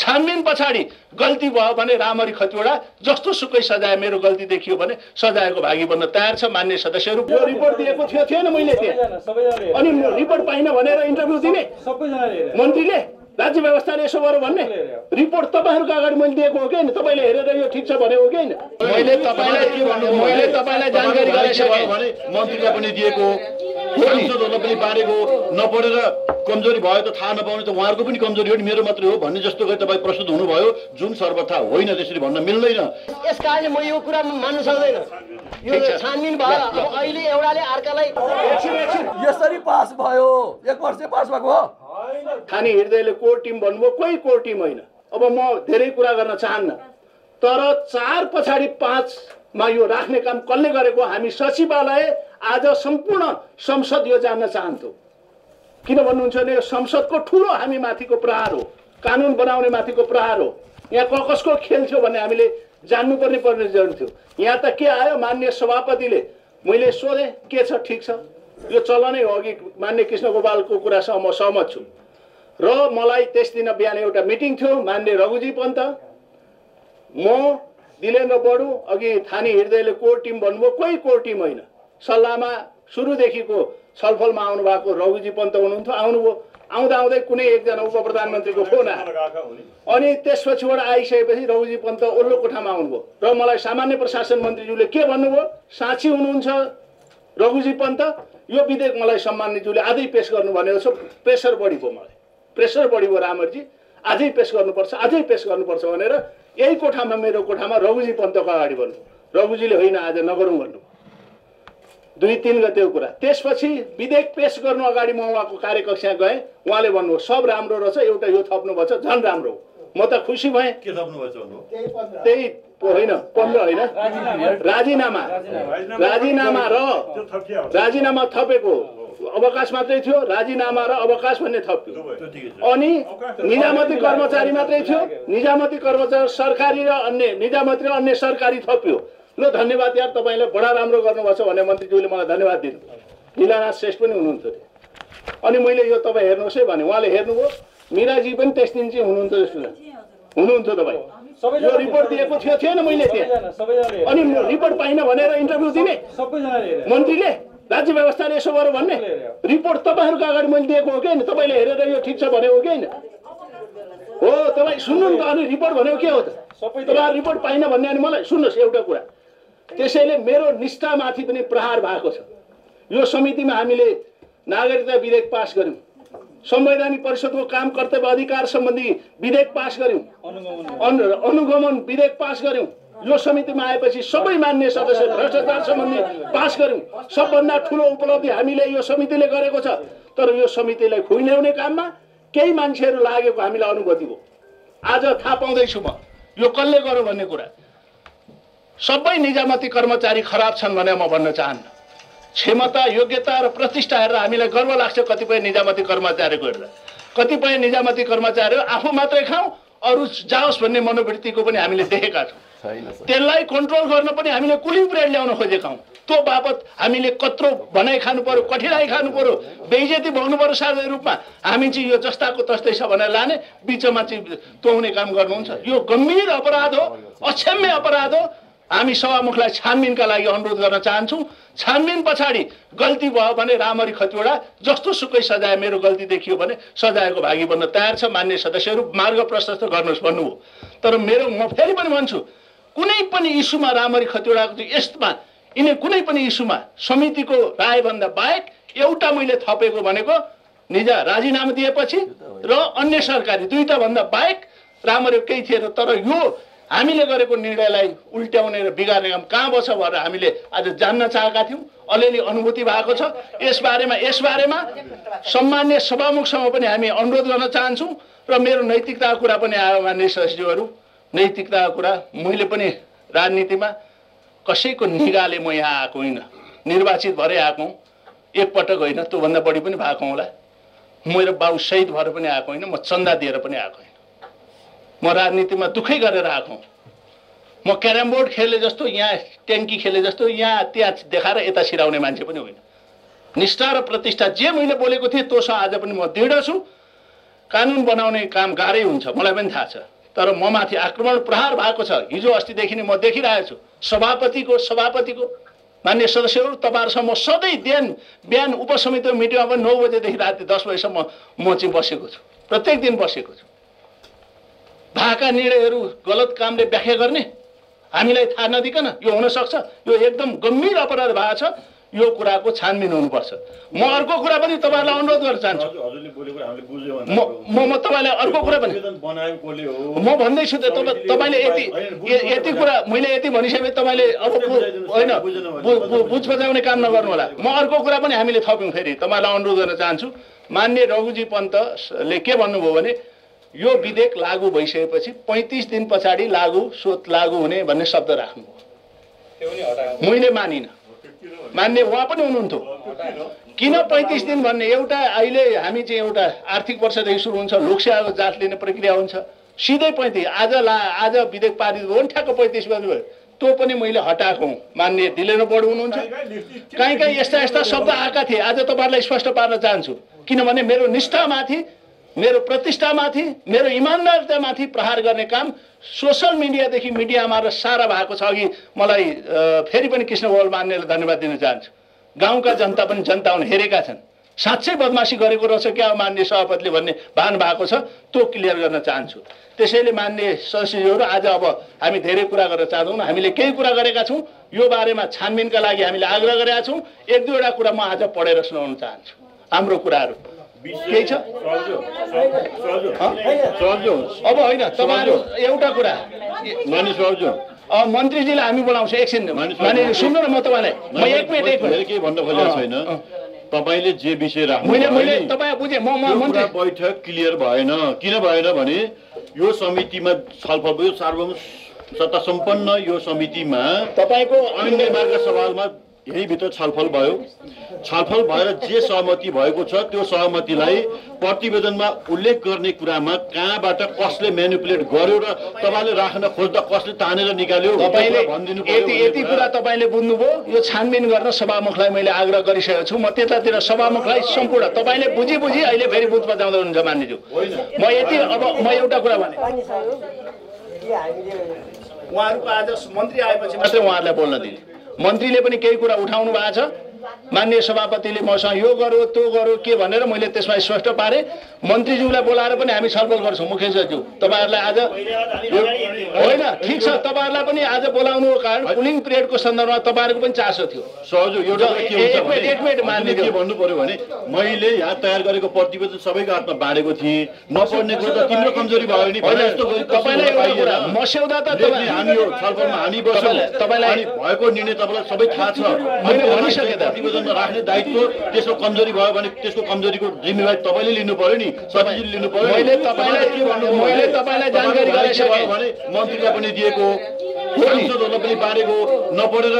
छानबिन पछाडि गल्ती भयो भने रामरी खतिवडा जस्तो सुकै सजाय मेरो गल्ती देखियो भने सजायको भागी बन्न तयार छ मान्य सदस्यहरू। यो रिपोर्ट दिएको थिएन मैले त्यहाँ, अनि रिपोर्ट पाइन भनेर इन्टरभ्यू दिने मन्त्रीले राज्य व्यवस्थाले यसो गर्यो भन्ने रिपोर्ट तपाईहरुको अगाडि मैले दिएको हो कि हैन? तपाईले हेरेर यो ठीक छ भने हो कि हैन? मैले तपाईलाई जानकारी गराइसके भने मन्त्रीलाई पनि दिएको सांसदहरुलाई पनि बारेको नपढेर कमजोरी भयो त थाहा नपाउने त उहाँहरुको पनि कमजोरी हो नि, मेरो मात्रै हो भन्ने जस्तो गरी तपाई प्रस्तुत हुनुभयो, जुन सर्वथा होइन, त्यसरी भन्न मिल्दैन। यसकारण म यो कुरा मान्न सक्दैन। यो छानबिन भयो, अब अहिले एउटाले अर्कालाई यसरी पास भयो, 1 वर्ष पास भएको हो। खानी हृदयले कोर टिम भन्नुभयो, कोही कोर टिम होइन। अब म धेरै कुरा गर्न चाहन्न, तर 4 पछाडि 5 मा यो राख्ने काम कसले गरेको हामी सचिवालय आज सम्पूर्ण संसद यो जान्न चाहन्थ्यौं। किन भन्नुहुन्छ भने संसदको ठूलो हामी माथिको प्रहार हो, कानुन बनाउने माथिको प्रहार हो। यहाँ कसको खेल थियो भन्ने हामीले जान्नुपर्ने जरुरी थियो। यहाँ त के आयो, माननीय सभापतिले मैले सोधे के छ, ठीक छ, यो चलनै हो। अघि माननीय कृष्ण गोपालको कुरासँग म सहमत छु र मलाई त्यस दिन बिहान एउटा मिटिङ थियो माननीय रघुजी पन्त, म दिलेन्द्र बडु, अघि थानी हृदयले कोर टिम भन्नुभयो, कोही कोर टिम होइन। सल्लाहमा सुरुदेखिको छलफलमा आउनु भएको रघुजी पन्त हुनुहुन्थ्यो, आउनुभयो। आउँदा आउँदै कुनै एकजना उप प्रधानमन्त्रीको फोन आयो, अनि त्यसपछिबाट आइसकेपछि रघुजी पन्त ओल्लो कोठामा आउनुभयो र मलाई सामान्य प्रशासन मन्त्रीज्यूले के भन्नुभयो, साँच्ची हुनुहुन्छ रघुजी पन्त, यो विधेयक मलाई सम्माननीज्यूले आजै पेश गर्नु भनेको छ। प्रेसर बढी भयो, मलाई प्रेसर बढी भयो, रामरजी आजै पेश गर्नुपर्छ, आजै पेश गर्नुपर्छ भनेर यही कोठामा, मेरो कोठामा रघुजी पन्तको अगाडि भन्नु। रघुजीले होइन आज नगरौँ भन्नु, 2-3 गतेको कुरा। त्यसपछि विधेयक पेश गर्नु अगाडि म उहाँको कार्यकक्षमा गएँ, उहाँले भन्नुभयो सब राम्रो रहेछ, एउटा यो थप्नुपर्छ, झन् राम्रो हो। म त खुसी भएँ। के थप्नुभएछ भन्नु? त्यही होइन, 15 होइन, राजीनामा थपेको अवकाश मात्रै थियो, राजीनामा र अवकाश भन्ने थप्यो। अनि निजामती कर्मचारी मात्रै थियो, निजामती कर्मचारी सरकारी र अन्य निजामती र अन्य सरकारी थप्यो। ल धन्यवाद यार, तपाईले बडा राम्रो गर्नुभएको छ भने मन्त्रीज्यूले मलाई धन्यवाद दिनु। लीलानाथ श्रेष्ठ पनि हुनुहुन्थ्यो। अनि मैले यो तपाईँ हेर्नुहोस् है भने उहाँले हेर्नुभयो, मिराजी पनि त्यस दिन चाहिँ हुनुहुन्थ्यो जस्तो हुनुहुन्थ्यो। तपाईँ यो रिपोर्ट दिएको थिएन मैले त्यहाँ, अनि रिपोर्ट पाइन भनेर इन्टरभ्यू दिने मन्त्रीले राज्य व्यवस्थाले यसो गर्यो भन्ने रिपोर्ट तपाईहरुको अगाडि मैले दिएको हो कि हैन? तपाईले हेरेर यो ठीक छ भने हो कि हैन? हो, तपाईँ सुन्नु नि त। अनि रिपोर्ट भनेको के हो त? तपाईहरु रिपोर्ट पाइन भन्ने, अनि मलाई सुन्नुहोस् एउटा कुरा, त्यसैले मेरो निष्ठामाथि पनि प्रहार भएको छ। यो समितिमा हामीले नागरिकता विधेयक पास गर्यौं, संवैधानिक परिषदको काम कर्तव्य अधिकार सम्बन्धी विधेयक पास गर्यौं, अनुगमन विधेयक पास गर्यौं। यो समितिमा आएपछि सबै मान्य सदस्य भ्रष्टाचार सम्बन्धी पास गर्यौं। सबभन्दा ठूलो उपलब्धि हामीले यो समितिले गरेको छ। तर यो समितिलाई खुइल्याउने काममा केही मान्छेहरू लागेको हामीलाई अनुभूति भयो। आज थाहा पाउँदैछु म यो कसले गर्यो भन्ने कुरा। सबै निजामती कर्मचारी खराब छन् भने म भन्न चाहन्न। क्षमता, योग्यता र प्रतिष्ठा हेरेर हामीलाई गर्व लाग्छ। कतिपय निजामती कर्मचारीको हेरेर, कतिपय निजामती कर्मचारी आफू मात्रै खाऊ अरू जाओस् भन्ने मनोवृत्तिको पनि हामीले देखेका छौँ। त्यसलाई कन्ट्रोल गर्न पनि हामीले कुलिङ पिरियड ल्याउन खोजेका हौँ। त्यो बापत हामीले कत्रो भनाइ खानु पर्यो, कठिनाइ खानु पर्यो, बेइज्जती भोग्नु पर्यो सार्वजनिक रूपमा। हामी चाहिँ यो जस्ताको तस्तै छ भनेर लाने, बिचमा चाहिँ तोउने काम गर्नुहुन्छ। यो गम्भीर अपराध हो, अक्षम्य अपराध हो। हामी सभामुखलाई छानबिनका लागि अनुरोध गर्न चाहन्छौँ। छानबिन पछाडि गल्ती भयो भने रामरी खतिवडा जस्तो सुकै सजाय मेरो गल्ती देखियो भने सजायको भागी बन्न तयार छ। मान्य सदस्यहरू मार्ग प्रशस्त गर्नुहोस् भन्नुभयो। तर म फेरि पनि भन्छु, कुनै पनि इस्युमा रामरी खतिवडाको चाहिँ यस्तोमा यिनै कुनै पनि इस्युमा समितिको रायभन्दा बाहेक एउटा मैले थपेको भनेको राजीनामा दिएपछि र अन्य सरकारी 2टा भन्दा बाहेक रामरी केही थिएन। तर यो हामीले गरेको निर्णयलाई उल्ट्याउने र बिगार्ने काम कहाँ बस्छ भनेर हामीले आज जान्न चाहेका थियौँ। अलिअलि अनुभूति भएको छ। यसबारेमा सम्मान्य सभामुखसँग पनि हामी अनुरोध गर्न चाहन्छौँ। र मेरो नैतिकताको कुरा पनि आयो मान्य सदस्यहरू, नैतिकताको कुरा। मैले पनि राजनीतिमा कसैको निगाहले म यहाँ आएको होइन, निर्वाचित भएर आएको हुँ। एकपटक होइन, त्योभन्दा बढी पनि भएको होला। मेरो बाउ शहीद भएर पनि आएको होइन, म चन्दा दिएर पनि आएको होइन। म राजनीतिमा दुखै गरेर आएको हुँ। म क्यारम बोर्ड खेले जस्तो, यहाँ ट्याङ्की खेले जस्तो यहाँ त्यहाँ देखाएर यता छिराउने मान्छे पनि होइन। निष्ठा र प्रतिष्ठा जे मैले बोलेको थिएँ त्योसँग आज पनि म दृढ छु। कानुन बनाउने काम गाह्रै हुन्छ, मलाई पनि थाहा छ। तर म माथि आक्रमण प्रहार भएको छ। हिजो अस्तिदेखि नै म देखिरहेको छु। सभापतिको मान्य सदस्यहरू, तपाईँहरूसँग म सधैँ बिहान उपसमिति मिटिङमा पनि 9 बजेदेखि राति 10 बजेसम्म म चाहिँ बसेको छु, प्रत्येक दिन बसेको छु। भएका निर्णयहरू गलत कामले व्याख्या गर्ने, हामीलाई थाहा नदिकन यो हुन सक्छ, यो एकदम गम्भीर अपराध भएको छ। यो कुराको छानबिन हुनुपर्छ। म अर्को कुरा पनि तपाईँहरूलाई अनुरोध गर्न चाहन्छु। म तपाईँलाई अर्को कुरा पनि म भन्दैछु त, तपाईँले यति कुरा मैले यति भनिसकेपछि तपाईँले अब होइन बुझ बजाउने काम नगर्नु होला। म अर्को कुरा पनि हामीले थप्यौँ। फेरि तपाईँलाई अनुरोध गर्न चाहन्छु, मान्य रघुजी पन्तले के भन्नुभयो भने यो विधेयक लागू भइसकेपछि 35 दिन पछाडि स्वत लागू हुने भन्ने शब्द राख्नुभयो। मैले मानिनँ। मान्य उहाँ पनि हुनुहुन्थ्यो। किन 35 दिन भन्ने? एउटा अहिले हामी चाहिँ एउटा आर्थिक वर्षदेखि सुरु हुन्छ, लोकसेवाको जाँच लिने प्रक्रिया हुन्छ, सिधै 35। आज विधेयक पारित भयो भने ठ्याक्क 35 बजे भयो। त्यो पनि मैले हटाएको हुँ। मान्य दिलेर बढी हुनुहुन्छ। कहीँ यस्ता शब्द आएका थिए। आज तपाईँहरूलाई स्पष्ट पार्न चाहन्छु, किनभने मेरो निष्ठामाथि, मेरो प्रतिष्ठामाथि, मेरो इमान्दारितामाथि प्रहार गर्ने काम सोसल मिडियादेखि मिडियामा र सारा भएको छ। अघि मलाई फेरि पनि कृष्ण गोपाल मान्यलाई धन्यवाद दिन चाहन्छु। गाउँका जनता पनि जनता हुन हेरेका छन्। साँच्चै बदमासी गरेको रहेछ क्या मान्य सभापतिले भन्ने भान भएको छ, त्यो क्लियर गर्न चाहन्छु। त्यसैले मान्य सदस्यहरू, आज अब हामी धेरै कुरा गर्न चाहदैनौँ। हामीले केही कुरा गरेका छौँ। यो बारेमा छानबिनका लागि हामीले आग्रह गरेका छौँ। 1-2वटा कुरा म आज पढेर सुनाउन चाहन्छु। हाम्रो कुराहरू केही छ? अब होइन, तपाईँहरू एउटा कुरा मन्त्रीजीलाई हामी बोलाउँछ एकछिन। माने सुन्नु न, म तपाईँलाई म एक मिनट केही भन्न खोजेको छैन। तपाईँले जे विषय राख्नु मैले तपाईँ बुझेँ। म मन्त्री बैठक क्लियर भएन। किन भएन भने यो समितिमा छलफल भयो, सार्वभौम सत्ता सम्पन्न यो समितिमा तपाईँको ऐन निर्माणका सवालमा यहीँभित्र छलफल भयो। छलफल भएर जे सहमति भएको छ त्यो सहमतिलाई प्रतिवेदनमा उल्लेख गर्ने कुरामा कहाँबाट कसले म्यानिपुलेट गर्यो र तपाईँले राख्न खोज्दा कसले तानेर निकाल्यो तपाईँले भनिदिनु पर्यो। यति कुरा तपाईँले बुझ्नुभयो। यो छानबिन गर्न सभामुखलाई मैले आग्रह गरिसकेको छु। म त्यतातिर सभामुखलाई सम्पूर्ण तपाईँले बुझी अहिले फेरि बुझ बजाउँदै हुनुहुन्छ मान्यज्यू। म यति अब म एउटा कुरा भने, उहाँहरूको आज मन्त्री आएपछि मात्रै उहाँहरूलाई बोल्न दिने। मन्त्रीले पनि केही कुरा उठाउनु भएको छ। मान्य सभापतिले मसँग यो गर्यो त्यो गर्यो के भनेर मैले त्यसमा स्पष्ट पारेँ। मन्त्रीज्यूलाई बोलाएर पनि हामी छलफल गर्छौँ। मुख्य सचिव, तपाईँहरूलाई आज होइन, ठिक छ, तपाईँहरूलाई पनि आज बोलाउनुको कारण पुलिङ पिरियडको सन्दर्भमा तपाईँहरूको पनि चासो थियो। सहयोग एउटा एक मिनट मान्ने के भन्नु पर्यो भने मैले यहाँ तयार गरेको प्रतिवेदन सबैको हातमा बाँडेको थिएँ। नपढ्ने कुरा त तिम्रो कमजोरी भयो नि। तपाईँलाई एउटा कुरा मस्यौदा त हामी यो छलफलमा हामी बस्छौँ। तपाईँलाई भएको निर्णय तपाईँलाई सबै थाहा छ। मैले भनिसकेँ त, प्रतिवेदनमा राख्ने दायित्व, त्यसको कमजोरी भयो भने त्यसको कमजोरीको जिम्मेवारी तपाईँले लिनु पर्यो नि, सचिवले लिनु पर्यो। मैले तपाईँलाई जानकारी गराइसकेँ भने मन्त्रीलाई पनि दिएको, सांसदहरूलाई पनि बाँडेको, नपढेर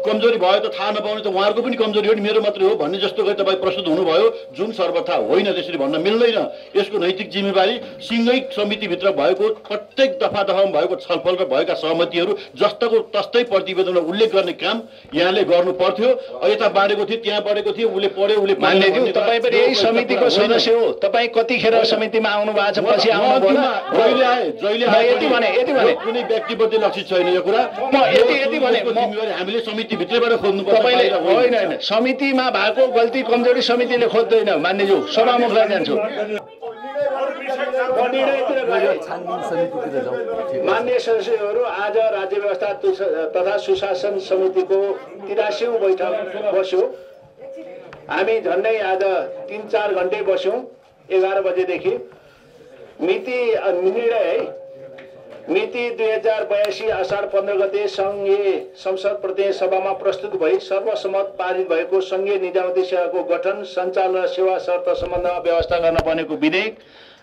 कमजोरी भयो त थाहा नपाउने त उहाँहरूको पनि कमजोरी हो नि, मेरो मात्रै हो भन्ने जस्तो गरी तपाईँ प्रस्तुत हुनुभयो, जुन सर्वथा होइन, त्यसरी भन्न मिल्दैन। यसको नैतिक जिम्मेवारी सिँगै समितिभित्र भएको प्रत्येक दफामा भएको छलफल र भएका सहमतिहरू जस्तोको तस्तै प्रतिवेदनमा उल्लेख गर्ने काम यहाँले गर्नु पर्थ्यो। यता बाँडेको थिए, त्यहाँ पढेको थिए, उसले पढ्यो, उसले मान्यज्यू, तपाईँ पनि यही समितिको सदस्य हो। तपाईँ कतिखेर समितिमा आउनु भएको छ? पछि आउनु यति भने कुनै व्यक्तिप्रति लक्षित छैन यो कुरा। म यति भने जिम्मेवारी हामीले समितिभित्रबाट खोज्नु पर्छ। तपाईँले होइन, समितिमा भएको गल्ती कमजोरी समितिले खोज्दैन। मान्यज्यू, सभामुखलाई जान्छु। मान्य सदस्यहरू, आज राज्य व्यवस्था तथा सुशासन समितिको 83औं बैठक बस्यो। हामी झन्डै आज 3-4 घन्टे बस्यौँ। 11 बजेदेखि मिति 2082 असार 15 गते सङ्घीय संसद प्रतिनिधि सभामा प्रस्तुत भई सर्वसम्मत पारित भएको सङ्घीय निजामती सेवाको गठन, सञ्चालन र सेवा शर्त सम्बन्धमा व्यवस्था गर्न बनेको विधेयक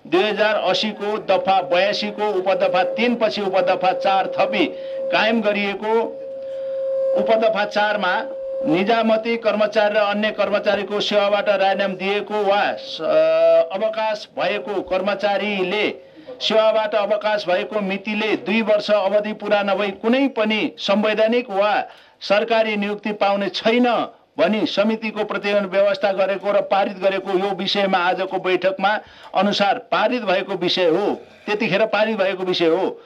2080 को दफा 82 को उपदफा 3 पछि उपदफा 4 थपी कायम गरिएको उपदफा 4 मा निजामती कर्मचारी र अन्य कर्मचारीको सेवाबाट राजीनामा दिएको वा अवकाश भएको कर्मचारीले सेवाबाट अवकाश भएको मितिले 2 वर्ष अवधि पूरा नभई कुनै पनि संवैधानिक वा सरकारी नियुक्ति पाउने छैन भनी समितिको प्रतिवेदन व्यवस्था गरेको र पारित गरेको यो विषयमा आजको बैठकमा अनुसार पारित भएको विषय हो। त्यतिखेर पारित भएको विषय हो।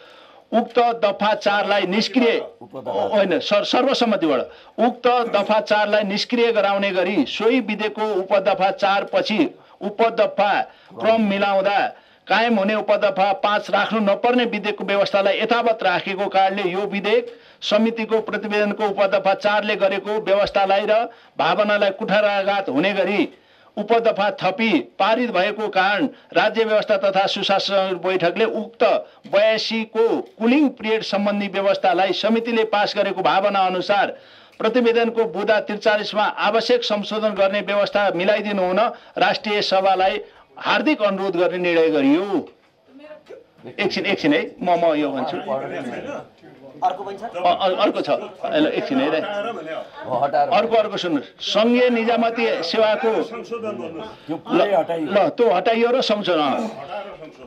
उक्त दफा 4 लाई निष्क्रिय होइन सर्वसम्मतिबाट उक्त दफा 4 लाई निष्क्रिय गराउने गरी सोही विधेयकको उपदफा 4 पछि उपदफा क्रम मिलाउँदा कायम हुने उपदफा 5 राख्नु नपर्ने विधेयकको व्यवस्थालाई यथावत राखेको कारणले यो विधेयक समितिको प्रतिवेदनको उपदफा 4 ले गरेको व्यवस्थालाई र भावनालाई कुठाराघात हुने गरी उपदफा थपी पारित भएको कारण राज्य व्यवस्था तथा सुशासन बैठकले उक्त 82 को कुलिङ पिरियड सम्बन्धी व्यवस्थालाई समितिले पास गरेको भावना अनुसार प्रतिवेदनको बुँदा 43 मा आवश्यक संशोधन गर्ने व्यवस्था मिलाइदिनु हुन राष्ट्रिय सभालाई हार्दिक अनुरोध गर्ने निर्णय गरियो। एकछिन है म यो भन्छु। अर्को छ एकछिन है अर्को सुन्नुहोस्। सङ्घीय निजामती सेवाको ल त्यो हटाइयो र संशोधन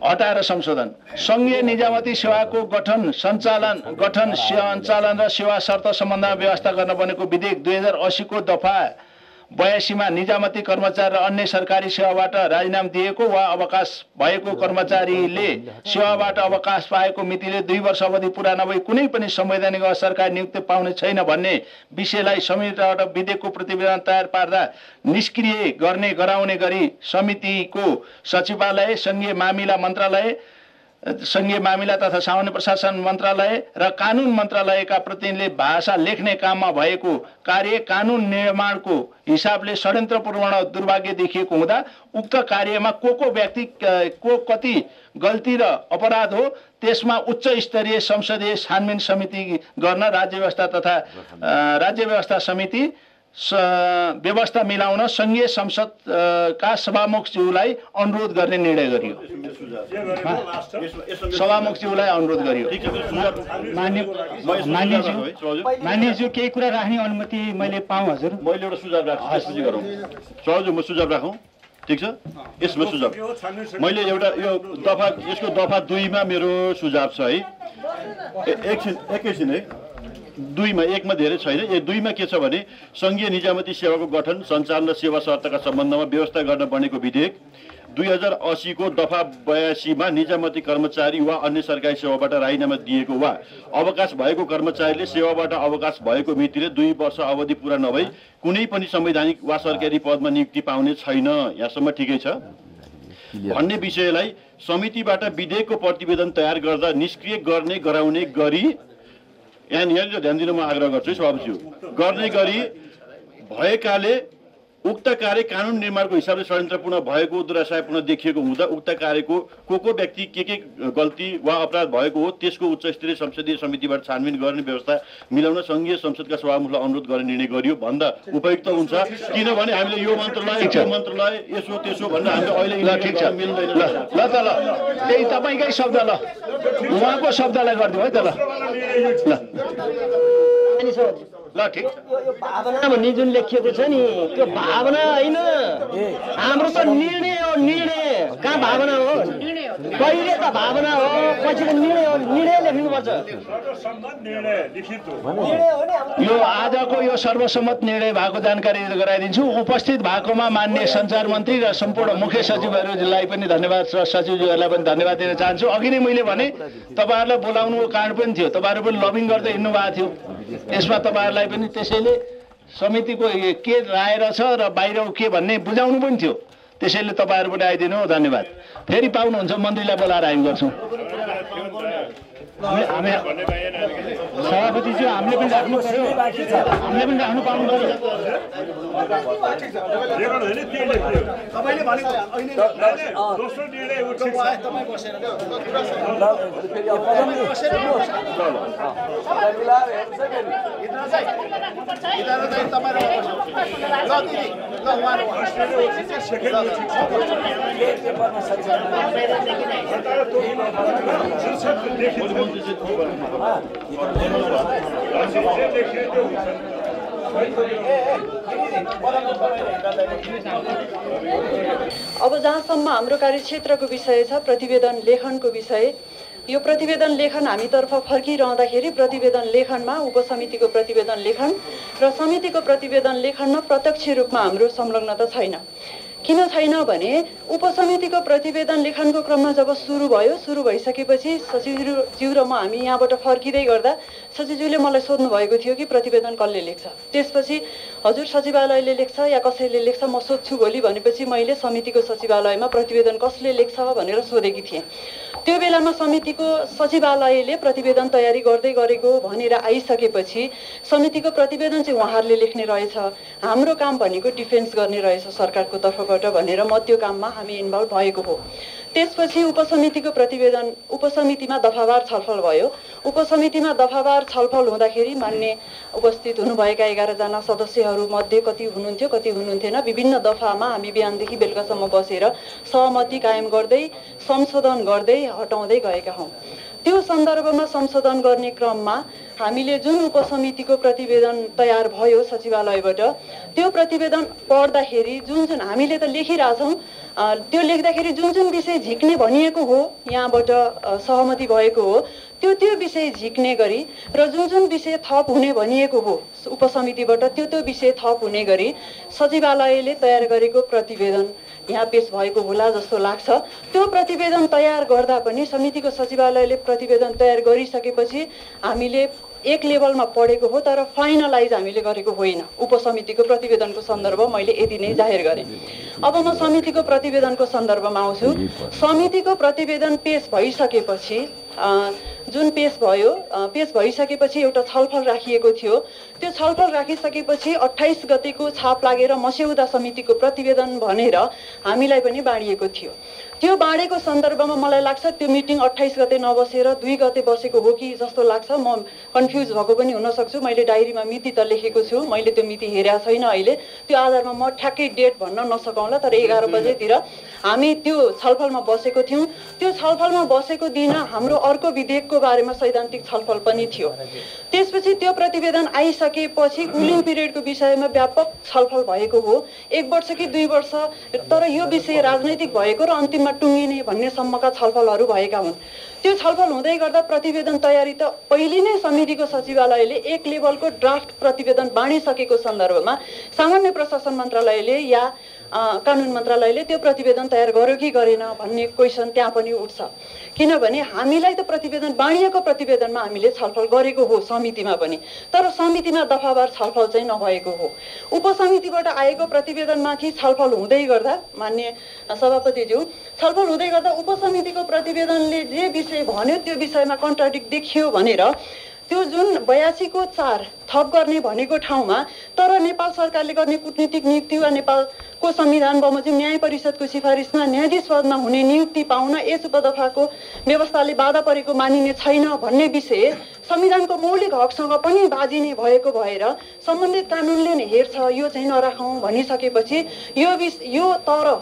हटाएर संशोधन। सङ्घीय निजामती सेवाको गठन सञ्चालन र सेवा शर्त सम्बन्धमा व्यवस्था गर्न बनेको विधेयक 2080 को दफा 82 मा निजामती कर्मचारी र अन्य सरकारी सेवाबाट राजीनामा दिएको वा अवकाश भएको कर्मचारीले सेवाबाट अवकाश पाएको मितिले 2 वर्ष अवधि पूरा नभई कुनै पनि संवैधानिक वा सरकारी नियुक्ति पाउने छैन भन्ने विषयलाई समितिबाट विधेयकको प्रतिवेदन तयार पार्दा निष्क्रिय गर्ने गराउने गरी समितिको सचिवालय संघीय मामिला तथा सामान्य प्रशासन मन्त्रालय र कानुन मन्त्रालयका प्रतिनिधिले भाषा लेख्ने काममा भएको कार्य कानुन निर्माणको हिसाबले षड्यन्त्रपूर्ण दुर्भाग्य देखिएको हुँदा उक्त कार्यमा को व्यक्ति को कति गल्ती र अपराध हो त्यसमा उच्च स्तरीय संसदीय छानबिन समिति गर्न राज्य व्यवस्था समिति व्यवस्था मिलाउन संघीय संसदका सभामुखज्यूलाई अनुरोध गर्ने निर्णय गरियो। सभामुखज्यूलाई अनुरोध गरियो। मान्यज्यू केही कुरा राख्ने अनुमति मैले पाऊँ हजुर? मैले एउटा सुझाव राख्छु त्यसपछि गरौँ। सरज्यू म सुझाव राखौँ ठीक छ? यसमा सुझाव मैले एउटा यो दफा यसको दफा 2 मा मेरो सुझाव छ है। एकैछिन है 2 मा 1 मा धेरै छैन। 2 मा के छ भने संघीय निजामती सेवाको गठन सञ्चालन र सेवा शर्तका सम्बन्धमा व्यवस्था गर्न बनेको विधेयक 2080 को दफा 82 मा निजामती कर्मचारी वा अन्य सरकारी सेवाबाट राजीनामा दिएको वा अवकाश भएको कर्मचारीले सेवाबाट अवकाश भएको मितिले 2 वर्ष अवधि पूरा नभई कुनै पनि संवैधानिक वा सरकारी पदमा नियुक्ति पाउने छैन। यहाँसम्म ठिकै छ भन्ने विषयलाई समितिबाट विधेयकको प्रतिवेदन तयार गर्दा निष्क्रिय गर्ने गराउने गरी यहाँनिर ध्यान दिन म आग्रह गर्छु सभापतिज्यू गर्ने गरी भएकाले उक्त कार्य कानुन निर्माणको हिसाबले षड्यन्त्रपूर्ण भएको दुराशयपूर्ण देखिएको हुँदा उक्त कार्यको को व्यक्ति के गल्ती वा अपराध भएको हो त्यसको उच्च स्तरीय संसदीय समितिबाट छानबिन गर्ने व्यवस्था मिलाउन संघीय संसदका सभामुखलाई अनुरोध गर्ने निर्णय गरियो भन्दा उपयुक्त हुन्छ। किनभने हामीले यो मन्त्रालय यसो त्यसो भनेर हामीले अहिले ठिक छ मिल्दैन। ल त्यही तपाईँकै शब्द ल उहाँको शब्दलाई गरिदिउँ है त ल ठिक यो भावना भन्ने जुन लेखिएको छ नि त्यो भावना होइन हाम्रो त निर्णय हो। निर्णय कहाँ भावना हो? कहिले त भावना हो पछि त निर्णय हो। निर्णय लेख्नुपर्छ। यो आजको यो सर्वसम्मत निर्णय भएको जानकारी गराइदिन्छु। उपस्थित भएकोमा माननीय सञ्चार मन्त्री र सम्पूर्ण मुख्य सचिवहरूलाई पनि धन्यवाद र सचिवज्यूहरूलाई पनि धन्यवाद दिन चाहन्छु। अघि नै मैले भने तपाईँहरूलाई बोलाउनुको कारण पनि थियो। तपाईँहरू पनि लबिङ गर्दै हिँड्नु भएको थियो। यसमा तपाईँहरूलाई पनि त्यसैले समितिको के राय रहेछ र बाहिर के भन्ने बुझाउनु पनि थियो। त्यसैले तपाईँहरू पनि आइदिनु हो। धन्यवाद। फेरि पाउनुहुन्छ मन्त्रीलाई बोलाएर हामी गर्छौँ। सभापतिज्यू हामीले पनि राख्नु पर्यो। हामीले पनि राख्नु पाउनु पर्यो। अब जहाँसम्म हाम्रो कार्यक्षेत्रको विषय छ प्रतिवेदन लेखनको विषय, यो प्रतिवेदन लेखन हामीतर्फ फर्किरहँदाखेरि प्रतिवेदन लेखनमा उपसमितिको प्रतिवेदन लेखन र समितिको प्रतिवेदन लेखनमा प्रत्यक्ष रूपमा हाम्रो संलग्नता छैन। किन छैन भने उपसमितिको प्रतिवेदन लेखनको क्रममा जब सुरु भइसकेपछि सचिवज्यू र म हामी यहाँबाट फर्किँदै गर्दा सचिवज्यूले मलाई सोध्नु भएको थियो कि प्रतिवेदन कसले लेख्छ। त्यसपछि हजुर सचिवालयले लेख्छ या कसैले लेख्छ म सोध्छु भोलि भनेपछि मैले समितिको सचिवालयमा प्रतिवेदन कसले लेख्छ भनेर सोधेकी थिएँ। त्यो बेलामा समितिको सचिवालयले प्रतिवेदन तयारी गर्दै गरेको भनेर आइसकेपछि समितिको प्रतिवेदन चाहिँ उहाँहरूले लेख्ने रहेछ, हाम्रो काम भनेको डिफेन्स गर्ने रहेछ सरकारको तर्फबाट भनेर म त्यो काममा हामी इन्भल्भ भएको हो। त्यसपछि उपसमितिको प्रतिवेदन उपसमितिमा दफावार छलफल भयो। उपसमितिमा दफावार छलफल हुँदाखेरि मान्य उपस्थित हुनुभएका 11 जना सदस्यहरू मध्ये कति हुनुहुन्थ्यो कति हुनुहुन्थेन, विभिन्न दफामा हामी बिहानदेखि बेलुकासम्म बसेर सहमति कायम गर्दै संशोधन गर्दै हटाउँदै गएका हौँ। त्यो सन्दर्भमा संशोधन गर्ने क्रममा हामीले जुन उपसमितिको प्रतिवेदन तयार भयो सचिवालयबाट त्यो प्रतिवेदन पढ्दाखेरि जुन हामीले त लेखिरहेछौँ त्यो लेख्दाखेरि जुन विषय झिक्ने भनिएको हो यहाँबाट सहमति भएको हो त्यो विषय झिक्ने गरी र जुन विषय थप हुने भनिएको हो उपसमितिबाट त्यो विषय थप हुने गरी सचिवालयले तयार गरेको प्रतिवेदन यहाँ पेश भएको होला जस्तो लाग्छ। त्यो प्रतिवेदन तयार गर्दा पनि समितिको सचिवालयले प्रतिवेदन तयार गरिसकेपछि हामीले एक लेभलमा पढेको हो तर फाइनलाइज हामीले गरेको होइन। उपसमितिको प्रतिवेदनको सन्दर्भ मैले यति नै जाहेर गरेँ। अब म समितिको प्रतिवेदनको सन्दर्भमा आउँछु। समितिको प्रतिवेदन पेश भइसकेपछि जुन पेश भइसकेपछि एउटा छलफल राखिएको थियो। त्यो छलफल राखिसकेपछि 28 गतेको छाप लागेर मस्यौदा समितिको प्रतिवेदन भनेर हामीलाई पनि बाँडिएको थियो। त्यो बाँडेको सन्दर्भमा मलाई लाग्छ त्यो मिटिङ 28 गते नबसेर 2 गते बसेको हो कि जस्तो लाग्छ। म कन्फ्युज भएको पनि हुन सक्छु। मैले डायरीमा मिति त लेखेको छु, मैले त्यो मिति हेरेको छैन अहिले। त्यो आधारमा म ठ्याक्कै डेट भन्न नसकाउँला, तर 11 बजेतिर हामी त्यो छलफलमा बसेको थियौँ। त्यो छलफलमा बसेको दिन हाम्रो अर्को विधेयकको बारेमा सैद्धान्तिक छलफल पनि थियो। त्यसपछि त्यो प्रतिवेदन आइसकेपछि कुलिङ पिरियडको विषयमा व्यापक छलफल भएको हो। 1 वर्ष कि 2 वर्ष, तर यो विषय राजनैतिक भएको र अन्तिममा टुङ्गिने भन्नेसम्मका छलफलहरू भएका हुन्। त्यो छलफल हुँदै गर्दा प्रतिवेदन तयारी त पहिले नै समितिको सचिवालयले एक लेभलको ड्राफ्ट प्रतिवेदन बाँडिसकेको सन्दर्भमा सामान्य प्रशासन मन्त्रालयले या कानुन मन्त्रालयले त्यो प्रतिवेदन तयार गर्यो कि गरेन भन्ने क्वेसन त्यहाँ पनि उठ्छ। किनभने हामीलाई त प्रतिवेदन बाँडिएको प्रतिवेदनमा हामीले छलफल गरेको हो समितिमा पनि, तर समितिमा दफावार छलफल चाहिँ नभएको हो। उपसमितिबाट आएको प्रतिवेदनमाथि छलफल हुँदै गर्दा मान्य सभापतिज्यू छलफल हुँदै गर्दा उपसमितिको प्रतिवेदनले जे विषय भन्यो त्यो विषयमा कन्ट्राडिक्ट देखियो भनेर त्यो जुन 82 को 4 थप गर्ने भनेको ठाउँमा तर नेपाल सरकारले गर्ने कूटनीतिक नियुक्ति वा नेपालको संविधान बमोजिम न्याय परिषदको सिफारिसमा न्यायाधीश पदमा हुने नियुक्ति पाउन यस उपदफाको व्यवस्थाले बाधा परेको मानिने छैन भन्ने विषय संविधानको मौलिक हकसँग पनि बाजिने भएको भएर सम्बन्धित कानुनले नै हेर्छ यो चाहिँ नराखौँ भनिसकेपछि यो तर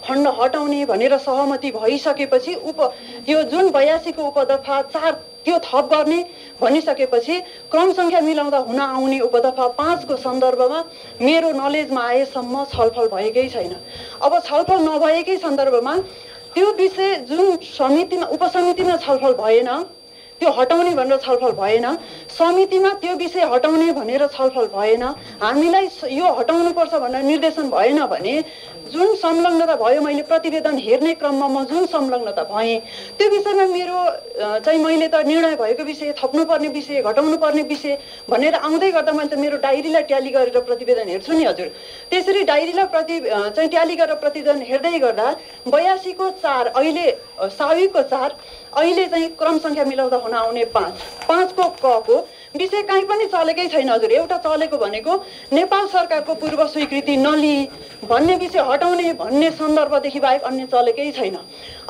खण्ड हटाउने भनेर सहमति भइसकेपछि यो जुन 82 को उपदफा 4 त्यो थप गर्ने भनिसकेपछि क्रम संख्या मिलाउँदा हुन आउने उपदफा 5 को सन्दर्भमा मेरो नलेजमा आएसम्म छलफल भएकै छैन। अब छलफल नभएकै सन्दर्भमा त्यो विषय जुन समितिमा उपसमितिमा छलफल भएन, त्यो हटाउने भनेर छलफल भएन, समितिमा त्यो विषय हटाउने भनेर छलफल भएन, हामीलाई यो हटाउनुपर्छ भनेर निर्देशन भएन भने जुन संलग्नता भयो मैले प्रतिवेदन हेर्ने क्रममा म जुन संलग्नता भएँ त्यो विषयमा मेरो चाहिँ मैले त निर्णय भएको विषय थप्नुपर्ने विषय घटाउनुपर्ने विषय भनेर आउँदै गर्दा मैले त मेरो डायरीलाई ट्याली गरेर प्रतिवेदन हेर्छु नि हजुर। त्यसरी डायरीलाई चाहिँ ट्याली गरेर प्रतिवेदन हेर्दै गर्दा 82 को 4 अहिले साविकको 4 अहिले चाहिँ क्रम संख्या मिलाउँदा हुन आउने 5 को क को विषय कहीँ पनि चलेकै छैन हजुर। एउटा चलेको भनेको नेपाल सरकारको पूर्व स्वीकृति नलिई भन्ने विषय हटाउने भन्ने सन्दर्भदेखि बाहेक अन्य चलेकै छैन।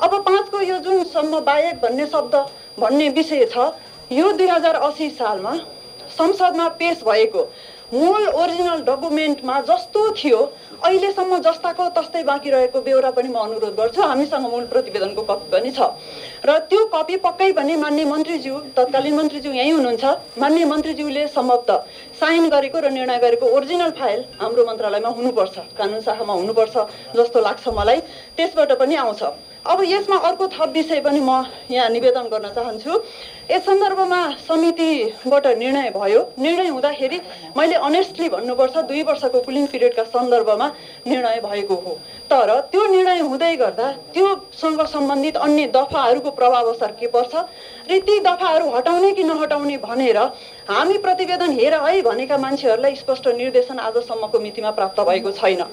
अब 5 को यो जुन सम्म बाहेक भन्ने शब्द भन्ने विषय छ यो 2080 सालमा संसदमा पेश भएको मूल ओरिजिनल डकुमेन्टमा जस्तो थियो अहिलेसम्म जस्ताको तस्तै बाँकी रहेको बेहोरा पनि म अनुरोध गर्छु। हामीसँग मूल प्रतिवेदनको कपी पनि छ र त्यो कपी पक्कै पनि माननीय मन्त्रीज्यू तत्कालीन मन्त्रीज्यू यहीँ हुनुहुन्छ, माननीय मन्त्रीज्यूले सम्भवतः साइन गरेको र निर्णय गरेको ओरिजिनल फाइल हाम्रो मन्त्रालयमा हुनुपर्छ, कानुन शाखामा हुनुपर्छ जस्तो लाग्छ मलाई। त्यसबाट पनि आउँछ। अब यसमा अर्को थप विषय पनि म यहाँ निवेदन गर्न चाहन्छु। यस सन्दर्भमा समितिबाट निर्णय भयो। निर्णय हुँदाखेरि मैले अनेस्टली भन्नुपर्छ 2 वर्षको कुलिङ पिरियडका सन्दर्भमा निर्णय भएको हो। तर त्यो निर्णय हुँदै गर्दा त्योसँग सम्बन्धित अन्य दफाहरूको प्रभाव असर के पर्छ र ती दफाहरू हटाउने कि नहटाउने भनेर हामी प्रतिवेदन हेर है भनेका मान्छेहरूलाई स्पष्ट निर्देशन आजसम्मको मितिमा प्राप्त भएको छैन।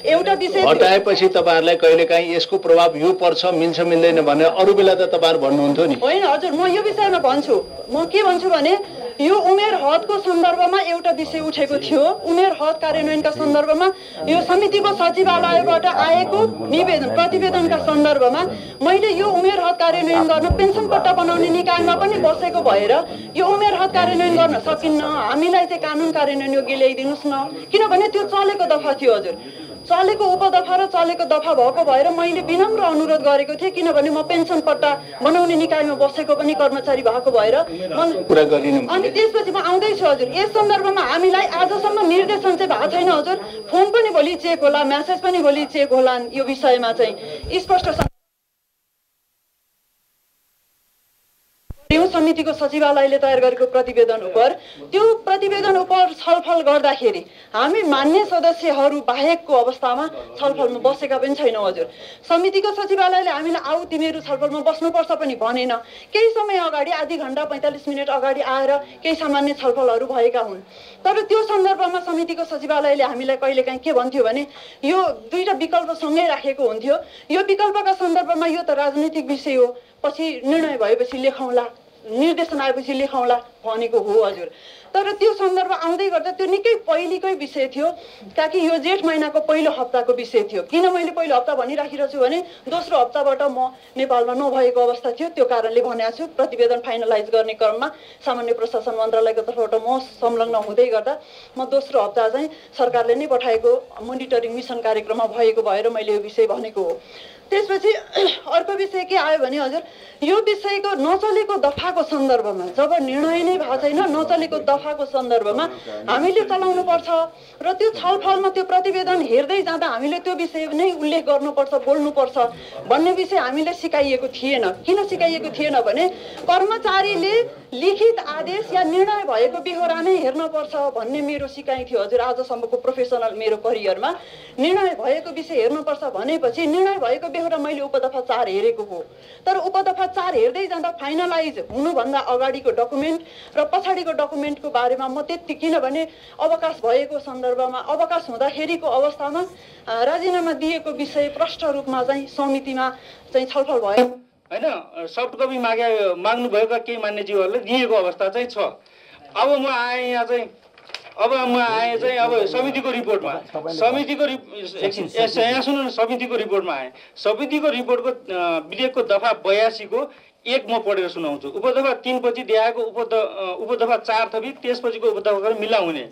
एउटा विषय हटाएपछि तपाईहरुलाई कहिलेकाहीँ यसको प्रभाव यो पर्छ मिल्छ मिल्दैन भने अरु बेला त तपाईहरु भन्नुहुन्थ्यो नि। होइन हजुर, म यो विषयमा भन्छु। म के भन्छु भने यो उमेर हदको सन्दर्भमा एउटा विषय उठेको थियो। उमेर हद कार्यान्वयनका सन्दर्भमा यो समितिको सचिवालयबाट आएको निवेदन प्रतिवेदनका सन्दर्भमा मैले यो उमेर हद कार्यान्वयन गर्न पेन्सन पट्टा बनाउने निकायमा पनि बसेको भएर यो उमेर हद कार्यान्वयन गर्न सकिन्न, हामीलाई चाहिँ कानुन कार्यान्वयन योग्य ल्याइदिनुस् न, किनभने त्यो चलेको दफा थियो हजुर। चलेको उपदफा र चलेको दफा भएको भएर मैले विनम्र अनुरोध गरेको थिएँ, किनभने म पेन्सन पट्टा बनाउने निकायमा बसेको पनि कर्मचारी भएको भएर कुरा गरिनु। अनि त्यसपछि म आउँदैछु हजुर। यस सन्दर्भमा हामीलाई आजसम्म निर्देशन चाहिँ भएको छैन हजुर। फोन पनि भोलि चेक होला, म्यासेज पनि भोलि चेक होला। यो विषयमा चाहिँ स्पष्ट समितिको सचिवालयले तयार गरेको प्रतिवेदन उप छलफल गर्दाखेरि हामी मान्य सदस्यहरू बाहेकको अवस्थामा छलफलमा बसेका पनि छैनौँ हजुर। समितिको सचिवालयले हामीलाई आऊ तिमीहरू छलफलमा बस्नुपर्छ पनि भनेन। केही समय अगाडि आधी घण्टा 45 मिनट अगाडि आएर केही सामान्य छलफलहरू भएका हुन्। तर त्यो सन्दर्भमा समितिको सचिवालयले हामीलाई कहिलेकाहीँ के भन्थ्यो भने यो दुईटा विकल्प सँगै राखेको हुन्थ्यो। यो विकल्पका सन्दर्भमा यो त राजनीतिक विषय हो, पछि निर्णय भएपछि लेखौँला, निर्देशन आएपछि लेखौँला भनेको हो हजुर। तर त्यो सन्दर्भ आउँदै गर्दा त्यो निकै पहिलेकै विषय थियो, ताकि यो जेठ महिनाको पहिलो हप्ताको विषय थियो। किन मैले पहिलो हप्ता भनिराखिरहेको छु भने दोस्रो हप्ताबाट म नेपालमा नभएको अवस्था थियो, त्यो कारणले भनेको छु। प्रतिवेदन फाइनलाइज गर्ने क्रममा सामान्य प्रशासन मन्त्रालयको तर्फबाट म संलग्न हुँदै गर्दा म दोस्रो हप्ता चाहिँ सरकारले नै पठाएको मोनिटरिङ मिसन कार्यक्रममा भएको भएर मैले यो विषय भनेको हो। त्यसपछि अर्को विषय के आयो भने हजुर, यो विषयको नचलेको दफाको सन्दर्भमा जब निर्णय नै भएको छैन, नचलेको दफाको सन्दर्भमा हामीले चलाउनु पर्छ र त्यो छलफलमा त्यो प्रतिवेदन हेर्दै जाँदा हामीले त्यो विषय नै उल्लेख गर्नुपर्छ, बोल्नुपर्छ भन्ने विषय हामीले सिकाइएको थिएन। किन सिकाइएको थिएन भने कर्मचारीले लिखित आदेश या निर्णय भएको बेहोरा नै हेर्नुपर्छ भन्ने मेरो सिकाइ थियो हजुर। आजसम्मको प्रोफेसनल मेरो करियरमा निर्णय भएको विषय हेर्नुपर्छ भनेपछि निर्णय भएको बेहोरा मैले उपदफा 4 हेरेको हो। तर उपदफा 4 हेर्दै जाँदा फाइनलाइज हुनुभन्दा अगाडिको डकुमेन्ट र पछाडिको डकुमेन्टको बारेमा म त्यति, किनभने अवकाश भएको सन्दर्भमा अवकाश हुँदाखेरिको अवस्थामा राजीनामा दिएको विषय प्रष्ट रूपमा चाहिँ समितिमा चाहिँ छलफल भयो हैन। सफ्ट कपी माग्नुभएका केही मान्यज्यूहरूले दिएको अवस्था चाहिँ छ। अब म आएँ यहाँ चाहिँ अब समितिको रिपोर्टमा यहाँ सुन्नु न, समितिको रिपोर्टमा आएँ। समितिको रिपोर्टको विधेयकको दफा 82 को 1 म पढेर सुनाउँछु। उपदफा 3 पछि दिएको उपदफा 4 थपी त्यसपछिको उपदफा मिला हुने।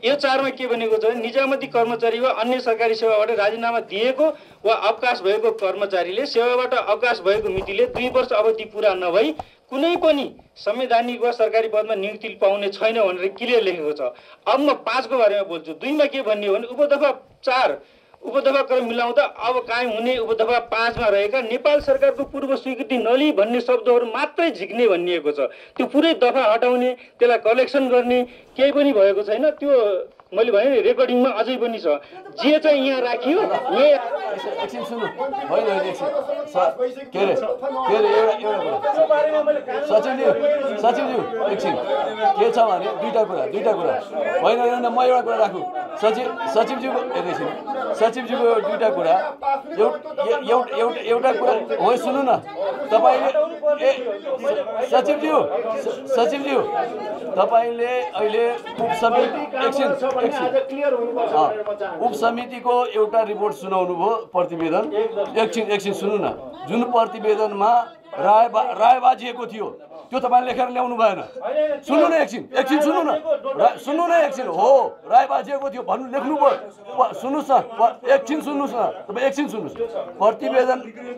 यो 4 मा के भनेको छ भने निजामती कर्मचारी वा अन्य सरकारी सेवाबाट राजीनामा दिएको वा अवकाश भएको कर्मचारीले सेवाबाट अवकाश भएको मितिले 2 वर्ष अवधि पूरा नभई कुनै पनि संवैधानिक वा सरकारी पदमा नियुक्ति पाउने छैन भनेर क्लियर लेखेको छ। अब म 5 को बारेमा बोल्छु। 2 मा के भन्ने हो भने उपदफा 4 उपदफा क्रम मिलाउँदा अब कायम हुने उपदफा 5 मा रहेका नेपाल सरकारको पूर्व स्वीकृति नलिई भन्ने शब्दहरू मात्रै झिक्ने भनिएको छ। त्यो पुरै दफा हटाउने, त्यसलाई कलेक्सन गर्ने केही पनि भएको छैन। त्यो मैले भने नि रेकर्डिङमा अझै पनि छ। जे चाहिँ यहाँ राखियो एकछिन सुन्नु होइन के रे सचिवज्यू एकछिन के छ भने दुईटा कुरा होइन म एउटा कुरा राखु। सचिवज्यूको एकछिन सचिवज्यूको दुईटा कुरा एउटा कुरा हो। सुन्नु न तपाईँले सचिवज्यू तपाईँले अहिले उपसमितिको एउटा रिपोर्ट सुनाउनु भयो प्रतिवेदन। एकछिन सुन्नु न, जुन प्रतिवेदनमा राय बाजिएको थियो त्यो तपाईँले लेखेर ल्याउनु भएन। सुन्नु न एकछिन सुन्नु न एकछिन हो राय बाजिएको थियो भन्नु लेख्नु भयो। सुन्नुहोस् न एकछिन सुन्नुहोस् न तपाईँ एकछिन सुन्नुहोस्।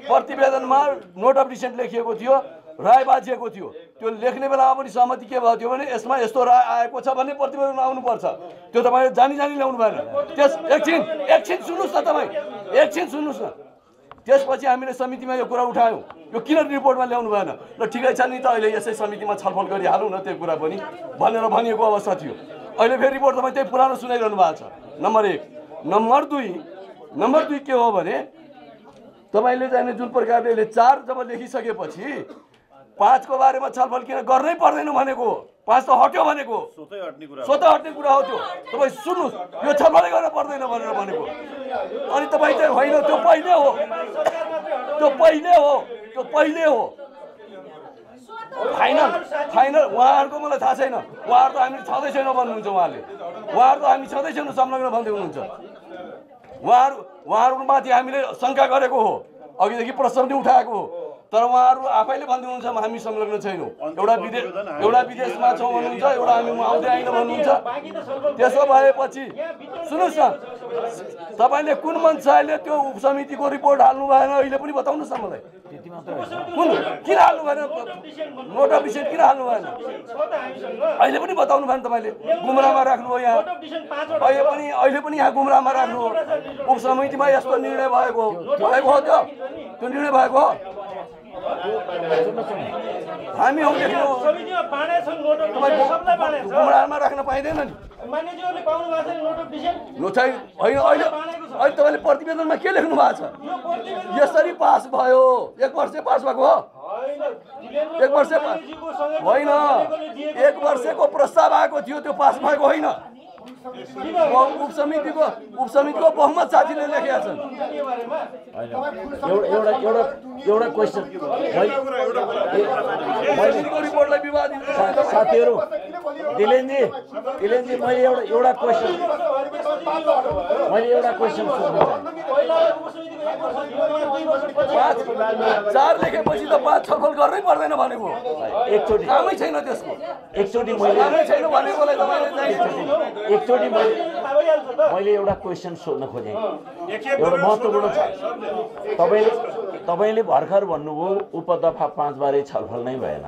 प्रतिवेदनमा नोट अफ डिसेन्ट लेखिएको थियो, राय बाजिएको थियो। त्यो लेख्ने बेलामा पनि सहमति के भयो थियो भने यसमा यस्तो राय आएको छ भन्ने प्रतिवेदन आउनुपर्छ। त्यो तपाईँले जानी ल्याउनु भएन। एकछिन सुन्नुहोस् न तपाईँ एकछिन सुन्नुहोस् न। त्यसपछि हामीले समितिमा यो कुरा उठायौँ, यो किन रिपोर्टमा ल्याउनु भएन, र ठिकै छ नि त अहिले यसै समितिमा छलफल गरिहालौँ न त्यो कुरा पनि भनेर भनिएको अवस्था थियो। अहिले फेरि रिपोर्ट तपाईँ त्यही पुरानो सुनाइरहनु भएको छ। नम्बर 1। नम्बर 2 के हो भने तपाईँले चाहिँ जुन प्रकारले 4 जब लेखिसकेपछि 5 को बारेमा छलफल किन गर्नै पर्दैन भनेको, 5 त हट्यो भनेको, स्वतः हट्ने कुरा हो त्यो। तपाईँ सुन्नुहोस्, यो छलफलै गर्न पर्दैन भनेर भनेको। अनि तपाईँ चाहिँ होइन, त्यो पहिले हो, त्यो पहिले हो। फाइनल उहाँहरूको मलाई थाहा छैन, उहाँहरू त हामी छँदै छैनौँ भन्नुहुन्छ, उहाँहरू त हामी छँदै छैनौँ संलग्न भन्दै हुनुहुन्छ। उहाँहरूमाथि हामीले शङ्का गरेको हो, अघिदेखि प्रश्न पनि उठाएको हो, तर उहाँहरू आफैले भन्दै हुनुहुन्छ हामी संलग्न छैनौँ। एउटा विदेशमा छौँ भन्नुहुन्छ, एउटा हामी आउँदै आइन भन्नुहुन्छ। त्यसो भएपछि सुन्नुहोस् न, तपाईँले कुन मन्त्रालयले त्यो उपसमितिको रिपोर्ट हाल्नु भएन अहिले पनि बताउनुहोस् न मलाई। कुन किन हाल्नु भएन, नोट अफ डिसेन्ट किन हाल्नु भएन अहिले पनि बताउनु भएन। तपाईँले गुमराहमा राख्नु हो, यहाँ अहिले पनि यहाँ गुमराहमा राख्नु हो। उपसमितिमा यस्तो निर्णय भएको हो, त्यो निर्णय भएको हो। हामी हौ देख्नु गुमराहमा राख्न पाइँदैन नि। अहिले तपाईँले प्रतिवेदनमा के लेख्नु भएको छ? यसरी पास भयो, 1 वर्ष पास भएको हो। 1 वर्ष होइन, 1 वर्षको प्रस्ताव आएको थियो, त्यो पास भएको होइन। उपसमितिको बहुमत साथीले लेखेका छन्। एउटा क्वेसन रिपोर्टलाई विवादित साथीहरू, दिलेनजी मैले एउटा क्वेसन सोध्नु। 4 लेखेपछि त 5 छलफल गर्नै पर्दैन भनेको। एकचोटि कामै छैन त्यसको। एकचोटि मैले एउटा क्वेसन सोध्न खोजेँ, एउटा महत्त्वपूर्ण छ। तपाईँले भर्खर भन्नुभयो उपदफा 5 बारे छलफल नै भएन।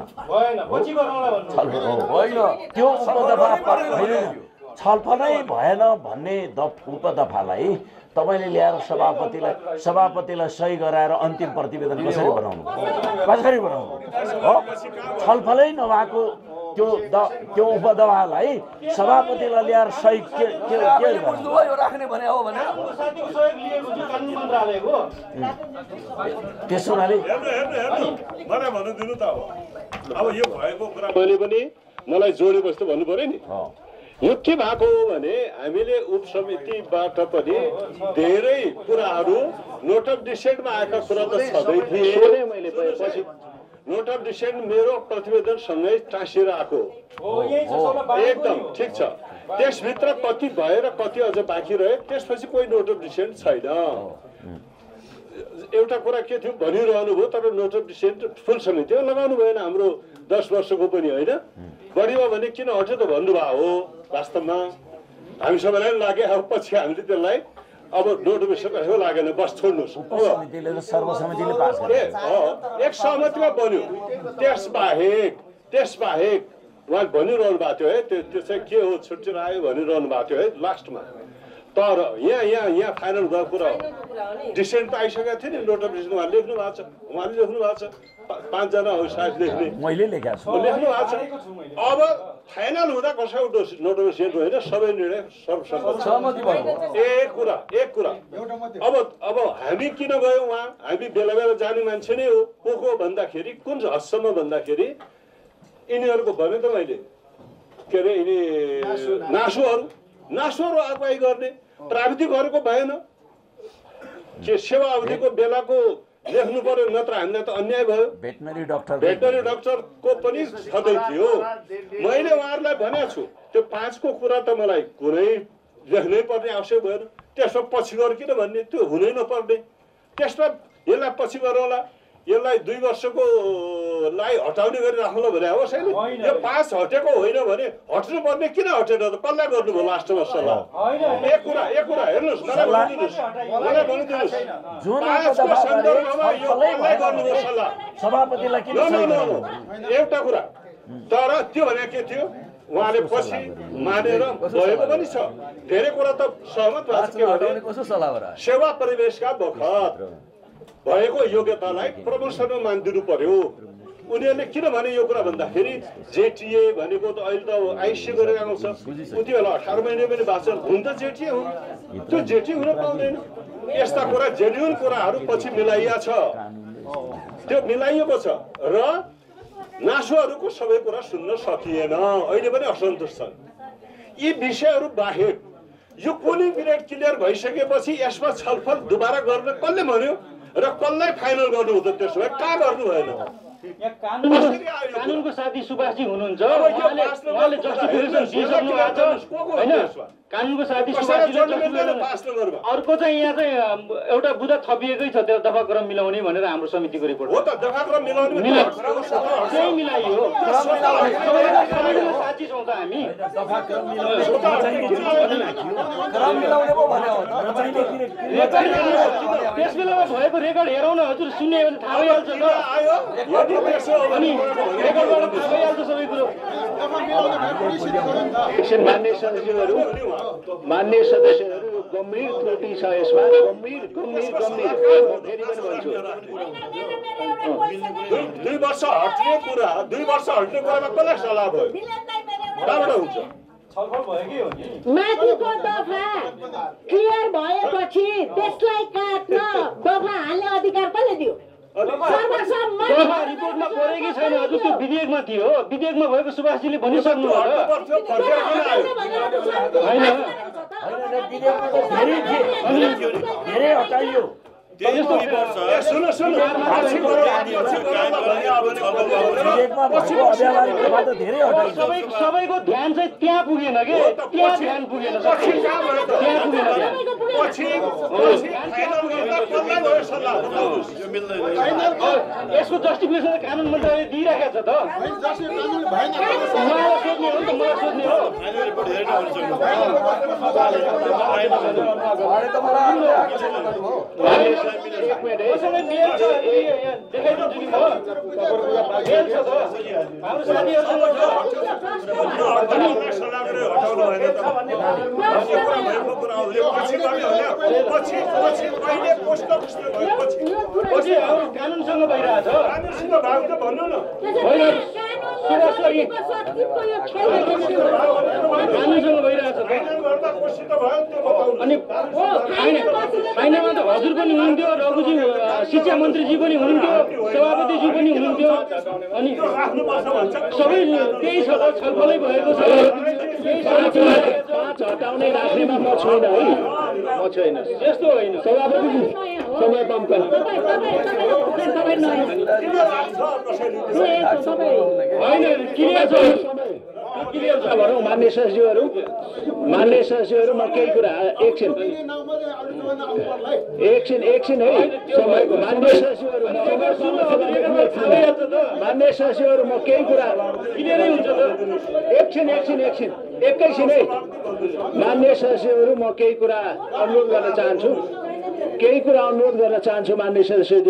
छलफल होइन, त्यो उपदफा होइन, छलफलै भएन भन्ने उपदफालाई तपाईँले ल्याएर सभापतिलाई सही गराएर अन्तिम प्रतिवेदन कसरी बनाउनु हो? छलफलै नभएको त्यो उपदफालाई सभापतिलाई ल्याएर सही के राख्ने भने हो भने त्यसो हुनाले अब यो भएको कुरा मैले पनि मलाई जोडेको जस्तो भन्नु पर्यो नि। यो के भएको हो भने हामीले उपसमितिबाट पनि धेरै कुराहरू नोट अफ डिसेन्टमा आएका कुरा त छँदै थिए। मैले पछि नोट अफ डिसेन्ट मेरो प्रतिवेदनसँगै टाँसिएर आएको एकदम ठिक छ। त्यसभित्र कति भएर कति अझ बाँकी रह्यो, त्यसपछि कोही नोट अफ डिसेन्ट छैन। एउटा कुरा के थियो भनिरहनु भयो, तर नोट अफ डिसेन्ट फुल समिति लगाउनु भएन। हाम्रो 10 वर्षको पनि होइन, बढीमा भने किन हट्यो त भन्नुभयो हो। वास्तवमा हामी सबैलाई लागे, अब पछि हामीले त्यसलाई अब नोट अफ डिसेन्ट लागेन, बस छोड्नुहोस्। एक सहमतिमा बन्यो। त्यसबाहेक उहाँ भनिरहनु भएको थियो है, त्यो चाहिँ के हो छुट्टी आयो भनिरहनु भएको थियो है लास्टमा। तर यहाँ फाइनल भएको कुरा हो। डिसेन्ट त आइसकेको थियो नि, नोट अफ डिसेन्ट उहाँले लेख्नु भएको छ, 5 जना हो सायद लेख्ने, मैले लेखेको छु, लेख्नु भएको छ। अब फाइनल हुँदा कसैको नोट अफ डिसेन्ट होइन, सबै निर्णय सर्वसम्मति भयो। एक कुरा अब हामी किन गयौँ उहाँ, हामी बेला बेला जाने मान्छे नै हो। को भन्दाखेरि कुन हदसम्म भन्दाखेरि यिनीहरूको भने त मैले के अरे यिनी नासुहरू अगुवाई गर्ने, प्राविधिकहरूको भएन। के सेवा अवधिको बेलाको लेख्नु पर्यो, नत्र हामीलाई त अन्याय भयो। भेटनरी डाक्टरको पनि छँदै थियो। मैले उहाँहरूलाई भनेको छु, त्यो 5 को कुरा त मलाई कुनै लेख्नै पर्ने आवश्यक भएन। त्यसमा पछि गएर किन भन्ने, त्यो हुनै नपर्ने। त्यसमा यसलाई पछि गरौँला, यसलाई 2 वर्षको लाई हटाउने गरी राख्नु भने होस् होइन। यो 5 हटेको होइन भने हट्नु पर्ने किन हटेन त, कसलाई गर्नुभयो लास्टमा सल्लाह? एक कुरा हेर्नुहोस्, मलाई भनिदिनुहोस्, सभापतिलाई किन एउटा कुरा। तर त्यो भने के थियो, उहाँले पछि मानेर गएको पनि छ। धेरै कुरा त सहमत भएको छ। सेवा परिवेशका बखत भएको योग्यतालाई प्रमोसनमा मानिदिनु पर्यो। उनीहरूले किन भने यो कुरा भन्दाखेरि जेटिए भनेको त अहिले त आइसी गरेर आउँछ, उति बेला 18 महिना पनि बाँच्छन्, हुन त जेटिए हुन्, त्यो जेटिए हुन पाउँदैन। यस्ता कुरा जेन्युन कुराहरू पछि मिलाइया छ, त्यो मिलाइएको छ र नासोहरूको सबै कुरा सुन्न सकिएन, अहिले पनि असन्तुष्ट छन्। यी विषयहरू बाहेक यो पोलिङ पिरियड क्लियर भइसकेपछि यसमा छलफल दुबारा गर्न कसले भन्यो र कसलाई फाइनल गर्नु हो त? त्यसो भए कहाँ गर्नु भएन? कानुनको साथी सुभाषजी हुनुहुन्छ, उहाँले जस्टिफिकेसन दिइसक्नु भएको छ हैन? कानुनको साथी सुभाषजीले अर्को चाहिँ यहाँ चाहिँ एउटा बुदा थपिएकै छ, त्यो दफाक्रम मिलाउने भनेर हाम्रो समितिको रिपोर्ट हो त। दफाक्रम मिलाउने त्यही मिलाइयो, साथी छौँ त हामी। त्यस बेलामा भएको रेकर्ड हेरौँ न हजुर, सुन्यो भने थाहा भइहाल्छ त, अनि रेकर्डबाट थाहा भइहाल्छ सबै कुरो। मान्य सदस्यहरू गम्भीर त्रुटि छ यसमा, गम्भीर गम्भीर गम्भीर फेरि पनि भन्छु। 2 वर्ष हट्ने कुरा, 2 वर्ष हट्ने कुरामा कसलाई सल्लाह भयो? कहाँबाट हुन्छ? माथिको दफा क्लियर भएपछि त्यसलाई काट्न दफा हाल्ने अधिकार कसले दियो? रिपोर्टमा परेकै छैन हजुर, त्यो विधेयकमा थियो, विधेयकमा भएको सुभाषजीले भनिसक्नु भयो धेरै हटाइयो। सबैको ध्यान चाहिँ त्यहाँ पुगेन कि, त्यहाँ ध्यान पुगेन, त्यहाँ पुगेन। यसको जस्टिफिकेसन कानुन मन्त्रालयले दिइराखेको छ त, उहाँलाई सोध्ने हो नि त, मलाई सोध्ने हो। कानुनसँग भइरहेछ, भन्नु न। कानुनसँग भइरहेछ अनि फाइनलमा त हजुर पनि हुनुहुन्थ्यो, रघुजी शिक्षा मन्त्रीजी पनि हुनुहुन्थ्यो, सभापतिजी पनि हुनुहुन्थ्यो, अनि सबै त्यही छ त, छलफलै भएको छ। हटाउने राख्नेमा म छैन है, म छैन, यस्तो होइन सभापतिजी समय बम्प होइन, क्लियर छ, क्लियर छ भनौँ। मान्य सदस्यहरू म केही कुरा एकछिन है, समयको मान्य सदस्यहरू म केही कुरा क्लियरै हुन्छ त। एकछिन एकैछिन है। मान्य सदस्यहरू म केही कुरा अनुरोध गर्न चाहन्छु, मान्य सदस्य।